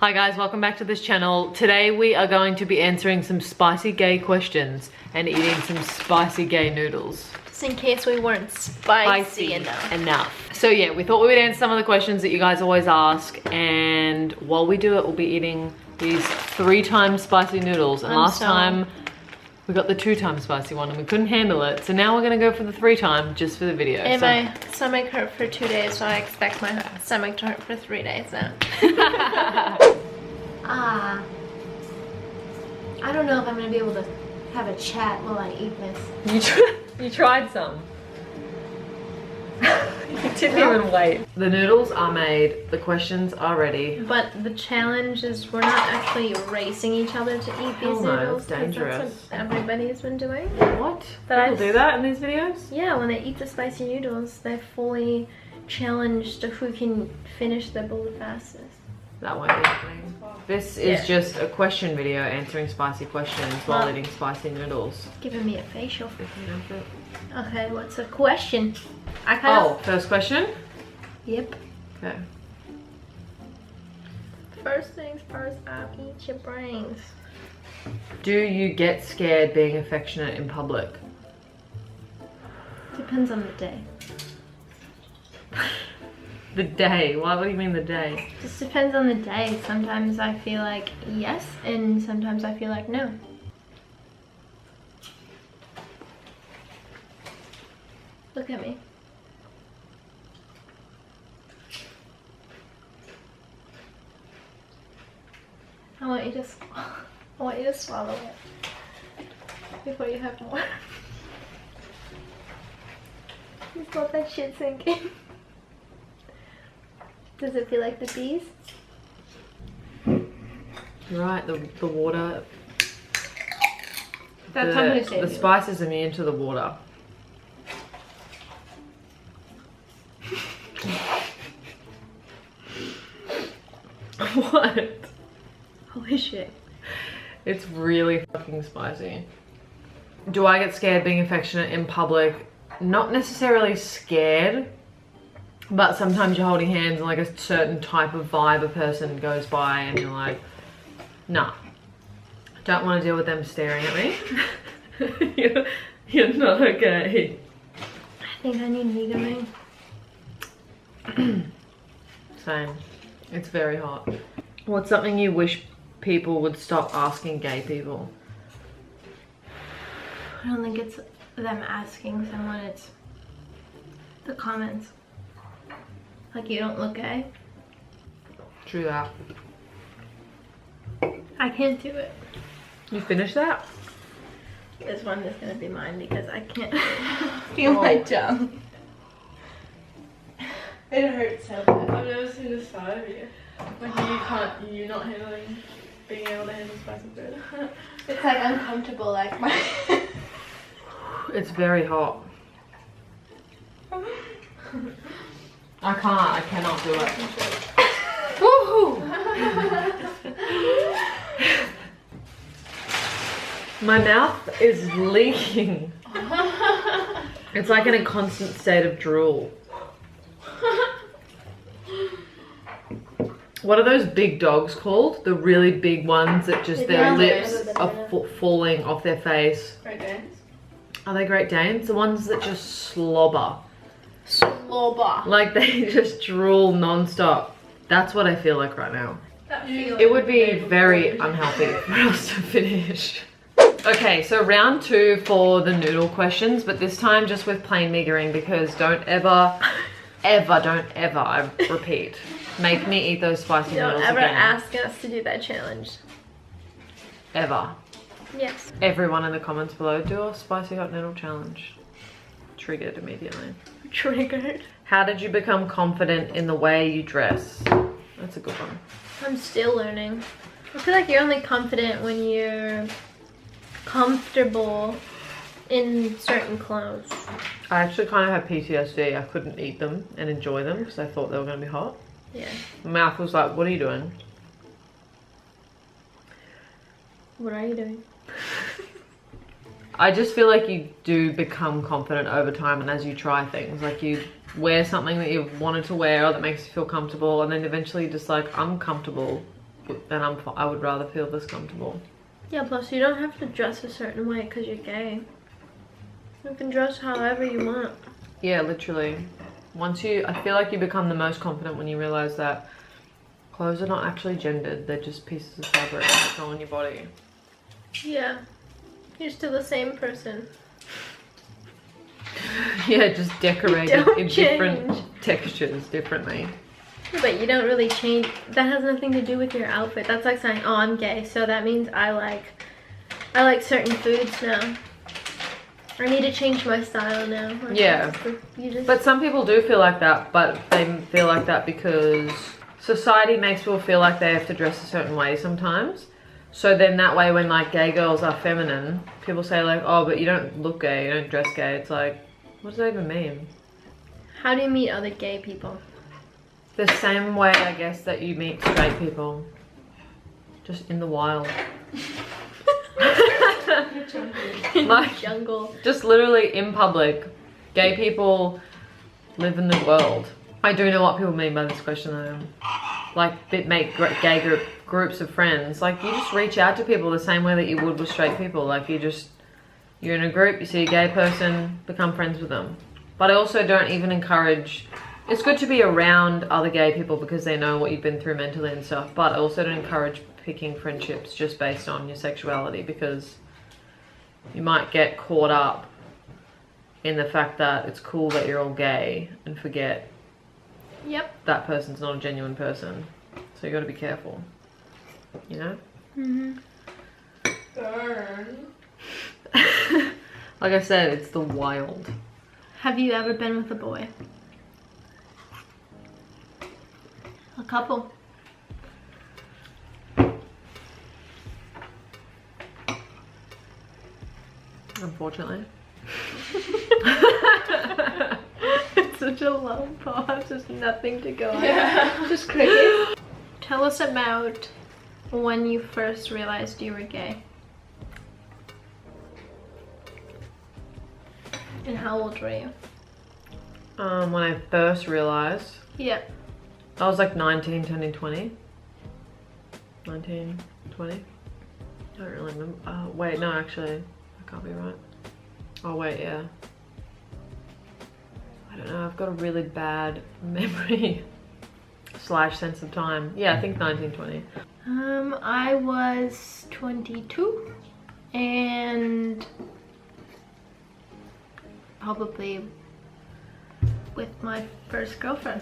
Hi guys, welcome back to this channel. Today we are going to be answering some spicy gay questions and eating some spicy gay noodles. Just in case we weren't spicy enough. So yeah, we thought we would answer some of the questions that you guys always ask, and while we do it, we'll be eating these 3 times spicy noodles. And last time we got the 2 times spicy one and we couldn't handle it. So now we're gonna go for the 3 time just for the video. And my stomach hurt for 2 days, so I expect my stomach to hurt for 3 days now. I don't know if I'm gonna be able to have a chat while I eat this. You tried some. You didn't even wait. The noodles are made, the questions are ready. But the challenge is we're not actually racing each other to eat these noodles. It's dangerous. That's what everybody's been doing. What? People do that in these videos? Yeah, when they eat the spicy noodles, they fully challenged who can finish the bowl the fastest. That won't be happening. This is just a question video answering spicy questions while eating spicy noodles. Giving me a facial. Okay, what's the question? First question? Yep. Okay. First things first, I'll eat your brains. Do you get scared being affectionate in public? Depends on the day. The day? What do you mean the day? Just depends on the day. Sometimes I feel like yes, and sometimes I feel like no. Look at me. I want you to swallow it before you have more. Just let that shit sink in. Does it feel like the bees? You're right, the water. That's how I'm gonna say the spice is immune to the water. What? Holy shit. It's really fucking spicy. Do I get scared being affectionate in public? Not necessarily scared, but sometimes you're holding hands and like a certain type of vibe a person goes by and you're like, nah, don't want to deal with them staring at me. you're not okay. I think I need Megami. Same. It's very hot. What's something you wish people would stop asking gay people? I don't think it's them asking someone, it's the comments. Like, you don't look gay. True that. I can't do it. You finished that? This one is gonna be mine because I can't feel my tongue. It hurts so bad. I've never seen this side of you. Like you're not handling, being able to handle spicy food. It's like uncomfortable, like my... It's very hot. I cannot do it. Woohoo! My mouth is leaking. It's like in a constant state of drool. What are those big dogs called? The really big ones that just their lips are falling off their face. Great Danes? Are they Great Danes? The ones that just slobber. Slobber. Like they just drool non-stop. That's what I feel like right now. It It would be very unhealthy for us to finish. Okay, so round 2 for the noodle questions, but this time just with plain meagering, because don't ever, I repeat, make me eat those spicy noodles Don't ever again. ask us to do that challenge. Ever. Yes. Everyone in the comments below, do a spicy hot noodle challenge. Triggered immediately. Triggered. How did you become confident in the way you dress? That's a good one. I'm still learning. I feel like you're only confident when you're comfortable in certain clothes. I actually kind of had PTSD. I couldn't eat them and enjoy them because I thought they were going to be hot. Yeah. My mouth was like, what are you doing? What are you doing? I just feel like you do become confident over time, and as you try things, like you wear something that you've wanted to wear or that makes you feel comfortable, and then eventually you're just like, I'm comfortable then I would rather feel this comfortable. Yeah, plus you don't have to dress a certain way because you're gay. You can dress however you want. Yeah, literally. I feel like you become the most confident when you realize that clothes are not actually gendered, they're just pieces of fabric that go on your body. Yeah. You're still the same person. Yeah, just decorated Don't in different textures differently. Yeah, but you don't really change. That has nothing to do with your outfit. That's like saying, oh, I'm gay, so that means I like certain foods now. I need to change my style now. Like, yeah. But some people do feel like that, but they feel like that because society makes people feel like they have to dress a certain way sometimes. So then that way when like gay girls are feminine, people say like, oh, but you don't look gay, you don't dress gay. It's like, what does that even mean? How do you meet other gay people? The same way, I guess, that you meet straight people. Just in the wild. Like, jungle. Just literally in public. Gay people live in the world. I do know what people mean by this question though. Like, make gay groups of friends. Like, you just reach out to people the same way that you would with straight people. Like, you're in a group, you see a gay person, become friends with them. But I also don't even encourage, it's good to be around other gay people because they know what you've been through mentally and stuff, but I also don't encourage picking friendships just based on your sexuality because you might get caught up in the fact that it's cool that you're all gay and forget that person's not a genuine person. So you got to be careful, you know? Mm-hmm. Burn. Like I said, it's the wild. Have you ever been with a boy? A couple. Unfortunately. It's such a long pause, there's nothing to go on. Yeah. Just cricket. Tell us about when you first realized you were gay. And how old were you? When I first realized, Yeah. I was like 19, turning 20. 19, 20. I don't really remember. Wait, no, actually, that can't be right. Oh, wait, yeah. I don't know, I've got a really bad memory / sense of time. Yeah, I think 19, 20. I was 22 and probably with my first girlfriend.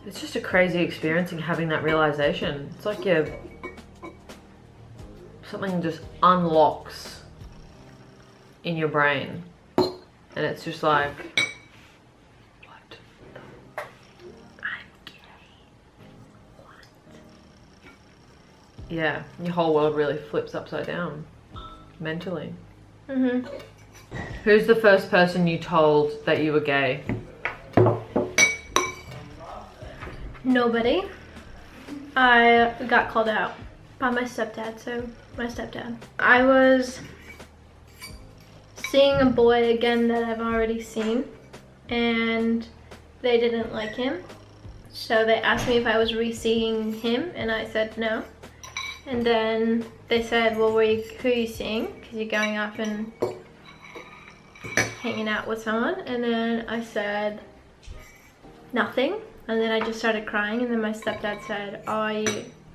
It's just a crazy experience and having that realization. It's like something just unlocks in your brain. And it's just like, what? I'm gay. What? Yeah, your whole world really flips upside down mentally. Mm-hmm. Who's the first person you told that you were gay? Nobody. I got called out by my stepdad, I was seeing a boy again that I've already seen, and they didn't like him. So they asked me if I was re-seeing him, and I said no. And then they said, well, who are you seeing? Because you're going off and hanging out with someone. And then I said nothing. And then I just started crying, and then my stepdad said,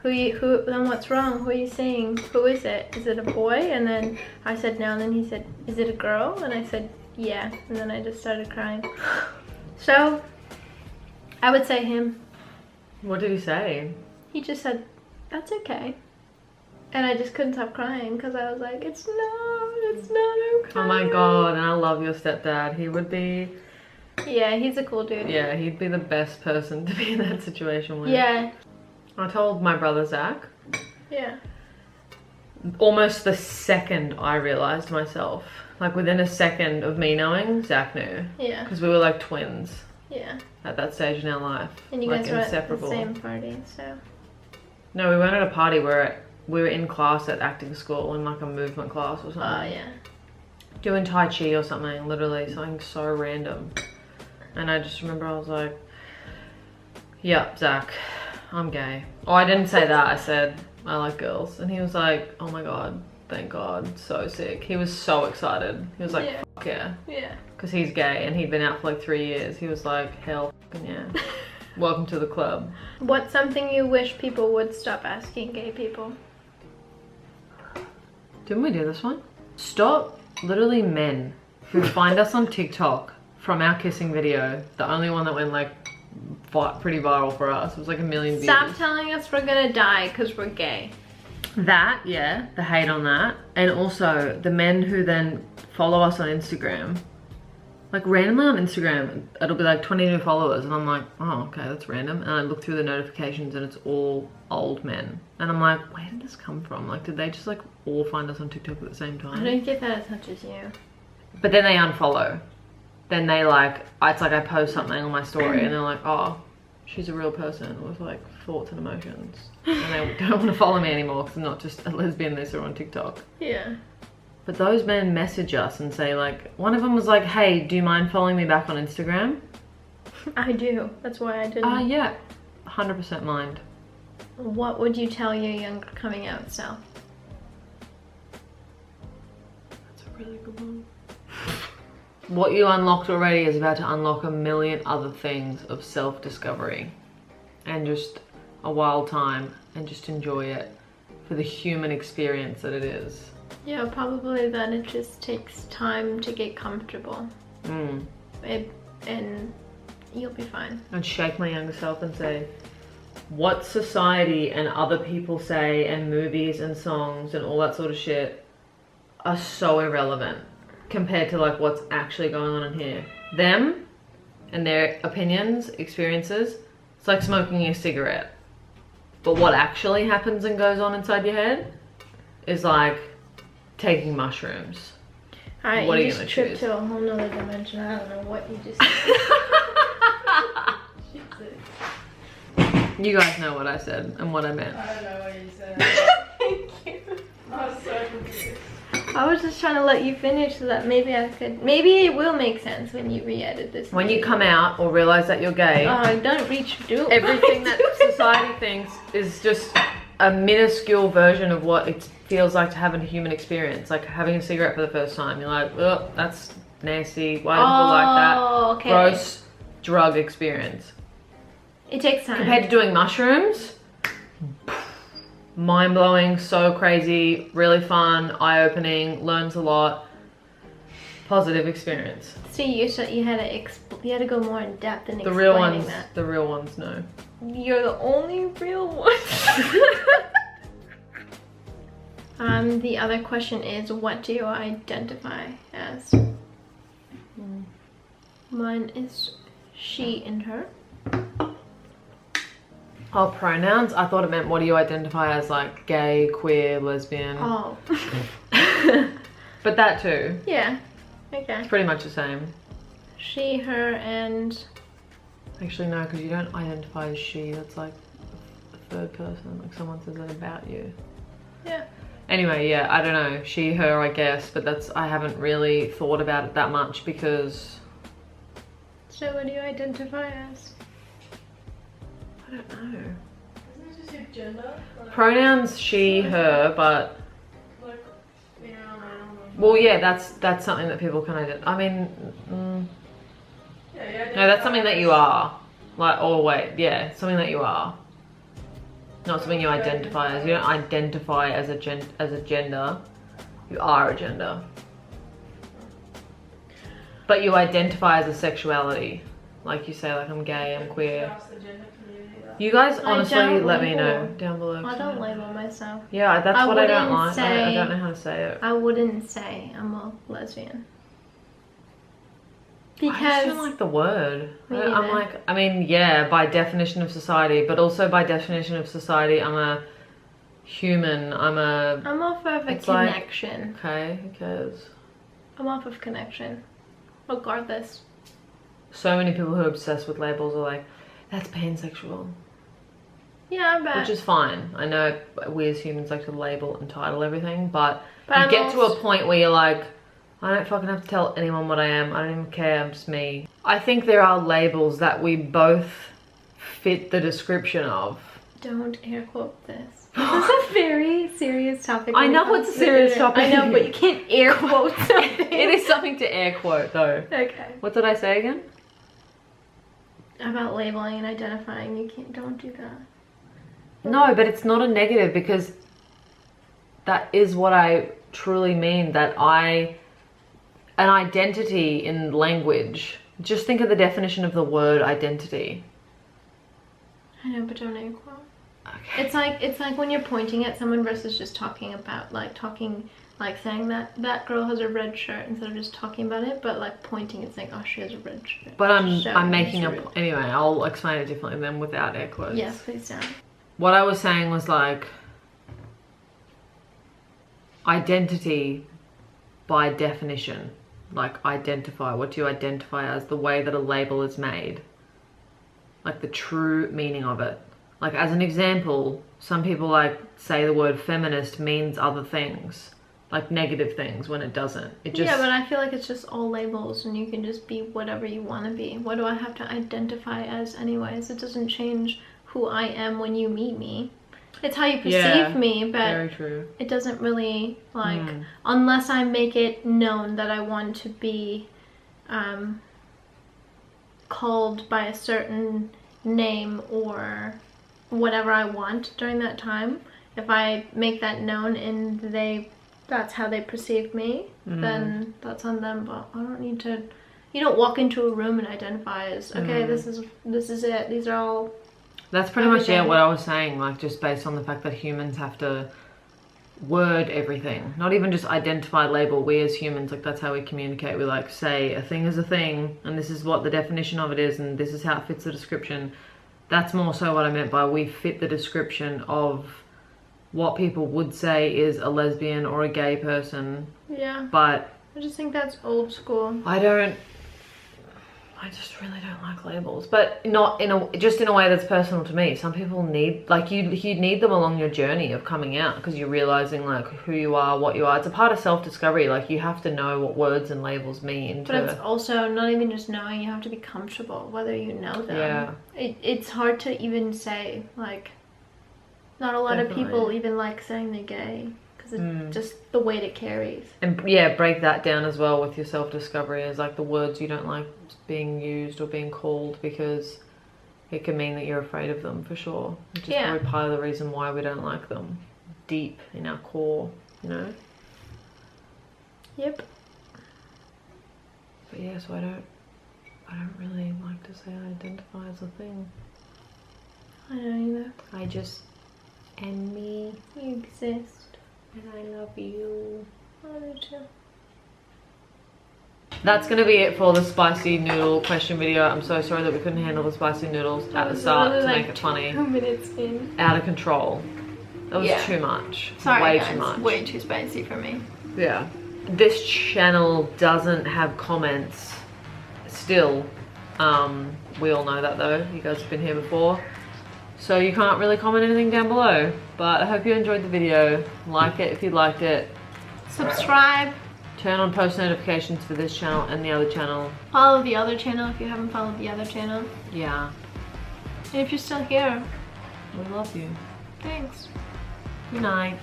who, then what's wrong? Who are you seeing? Who is it? Is it a boy? And then I said no, and then he said, is it a girl? And I said, yeah. And then I just started crying. So, I would say him. What did he say? He just said, that's okay. And I just couldn't stop crying, because I was like, it's not okay. Oh my god, and I love your stepdad. He would be... Yeah, he's a cool dude. Yeah, he'd be the best person to be in that situation with. Yeah. I told my brother Zach. Yeah. Almost the second I realized myself. Like within a second of me knowing, Zach knew. Yeah. Because we were like twins. Yeah. At that stage in our life. And you like guys were inseparable. at the same party, so. No, we weren't at a party. We were in class at acting school in like a movement class or something. Oh, yeah. Doing Tai Chi or something, literally something so random. And I just remember I was like, yeah, Zach, I'm gay. Oh, I didn't say that. I said, I like girls. And he was like, oh my God, thank God, so sick. He was so excited. He was like, Yeah. fuck yeah. Yeah. Because he's gay and he'd been out for like 3 years. He was like, hell fucking yeah. Welcome to the club. What's something you wish people would stop asking gay people? Didn't we do this one? Stop literally men who find us on TikTok from our kissing video. The only one that went like pretty viral for us. It was like 1 million views. Stop telling us we're gonna die because we're gay. That, yeah, the hate on that. And also the men who then follow us on Instagram. Like randomly on Instagram, it'll be like 20 new followers and I'm like, oh, okay, that's random. And I look through the notifications and it's all old men. And I'm like, where did this come from? Like, did they just like all find us on TikTok at the same time? I don't get that as much as you. But then they unfollow. Then they like, it's like I post something on my story and they're like, oh, she's a real person with like thoughts and emotions. And they don't want to follow me anymore because I'm not just a lesbian they saw on TikTok. Yeah. But those men message us and say like, one of them was like, hey, do you mind following me back on Instagram? I do. That's why I didn't. Yeah, 100% mind. What would you tell your younger coming out self? That's a really good one. What you unlocked already is about to unlock a million other things of self-discovery. And just a wild time and just enjoy it for the human experience that it is. Yeah, probably that it just takes time to get comfortable. And you'll be fine. I'd shake my younger self and say, what society and other people say and movies and songs and all that sort of shit are so irrelevant compared to like what's actually going on in here. Them and their opinions, experiences, it's like smoking a cigarette. But what actually happens and goes on inside your head is like taking mushrooms. Alright, What are you you just gonna tripped choose? to a whole nother dimension. I don't know what you just You guys know what I said and what I meant. I don't know what you said. Thank you. I was so confused. I was just trying to let you finish so that maybe maybe it will make sense when you re-edit this. When you come out or realize that you're gay, don't reach do everything that society thinks is just a minuscule version of what it feels like to have a human experience. Like having a cigarette for the first time. You're like, oh, that's nasty. Why do people like that? Okay. Gross drug experience. It takes time. Compared to doing mushrooms, mind-blowing, so crazy, really fun, eye-opening, learns a lot, positive experience. See, you had to go more in depth in The explaining real ones, that. the real ones know. You're the only real one. The other question is, what do you identify as? Mine is she and her. Oh, pronouns? I thought it meant what do you identify as, like gay, queer, lesbian. Oh. But that too. Yeah. Okay. It's pretty much the same. She, her, and... Actually, no, because you don't identify as she. That's like a third person. Like someone says that about you. Yeah. Anyway, yeah, I don't know. She, her, I guess. But I haven't really thought about it that much because... So what do you identify as? I don't know. Isn't it just your gender? Like, Pronouns she, her, but... like female, male, Well, yeah, that's something that people can identify. I mean... yeah, No, that's something that you are. Like, oh wait, yeah, something that you are. Not something you identify as. You don't identify as a gender. You are a gender. But you identify as a sexuality. Like you say, like I'm gay, I'm queer. Ask the gender community that. You guys honestly don't let me know label. down below. I don't label myself. Yeah, that's what I don't wouldn't like. I say- don't know how to say it. I wouldn't say I'm a lesbian. I just Because don't like the word. Me I'm neither. like, I mean, yeah, by definition of society, but also by definition of society, I'm a human. I'm off of a It's like- connection. okay, who cares? I'm off of connection. Regardless. So many people who are obsessed with labels are like, that's pansexual, Yeah, but which is fine. I know we as humans like to label and title everything, but you I'm get to also- a point where you're like, I don't fucking have to tell anyone what I am. I don't even care, I'm just me. I think there are labels that we both fit the description of, Don't air quote this. This is a very serious topic. I know it's a serious topic. I know, but you can't air quote something. It is something to air quote though. Okay. What did I say again? About labeling and identifying, don't do that. No, but it's not a negative because that is what I truly mean, that an identity in language, just think of the definition of the word identity. I know, but don't air quote. Okay. It's like when you're pointing at someone versus just talking about, saying that girl has a red shirt instead of just talking about it, but like pointing and saying, oh, she has a red shirt. But I'm making anyway, I'll explain it differently than without air quotes. Yes, please don't. What I was saying was like, identity by definition, like identify, what do you identify as, the way that a label is made, like the true meaning of it. Like as an example, some people like say the word feminist means other things, like negative things, when it doesn't. It just, yeah, but I feel like it's just all labels and you can just be whatever you want to be. What do I have to identify as anyways? It doesn't change who I am when you meet me. It's how you perceive me, but very true. It doesn't really, like, unless I make it known that I want to be called by a certain name or whatever I want during that time. If I make that known and that's how they perceive me, then that's on them. But I don't need to, you don't walk into a room and identify as, okay, this is it. These are all. That's pretty much what I was saying, like just based on the fact that humans have to word everything, not even just identify, label. We as humans, like that's how we communicate. We like say a thing is a thing and this is what the definition of it is and this is how it fits the description. That's more so what I meant by we fit the description of what people would say is a lesbian or a gay person. Yeah. But I just think that's old school. I just really don't like labels, but not in a way that's personal to me. Some people need, like you need them along your journey of coming out because you're realizing like who you are, what you are. It's a part of self-discovery. Like you have to know what words and labels mean. But it's also not even just knowing, you have to be comfortable whether you know them. Yeah. It's hard to even say, like, not a lot of people even like saying they're gay. It's just the weight it carries. And yeah, break that down as well with your self-discovery as like the words you don't like being used or being called, because it can mean that you're afraid of them for sure. Which is probably part of the reason why we don't like them deep in our core, you know? Yep. But yeah, so I don't really like to say I identify as a thing. I don't either. I just am me. You exist. And I love you. I do too. That's gonna be it for the spicy noodle question video. I'm so sorry that we couldn't handle the spicy noodles at the start to make it funny. 2 minutes in. Out of control. That was too much. Sorry, way guys. too much. Way too spicy for me. Yeah. This channel doesn't have comments still. We all know that though. You guys have been here before. So you can't really comment anything down below. But I hope you enjoyed the video. Like it if you liked it. Subscribe. Turn on post notifications for this channel and the other channel. Follow the other channel if you haven't followed the other channel. Yeah. And if you're still here, we love you. Thanks. Good night.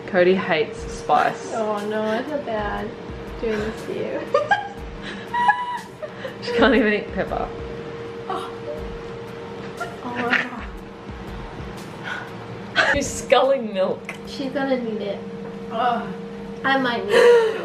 Cody hates spice. Oh no, I feel bad doing this to you. She can't even eat pepper. Oh. She's sculling milk. She's gonna need it. Oh. I might need it.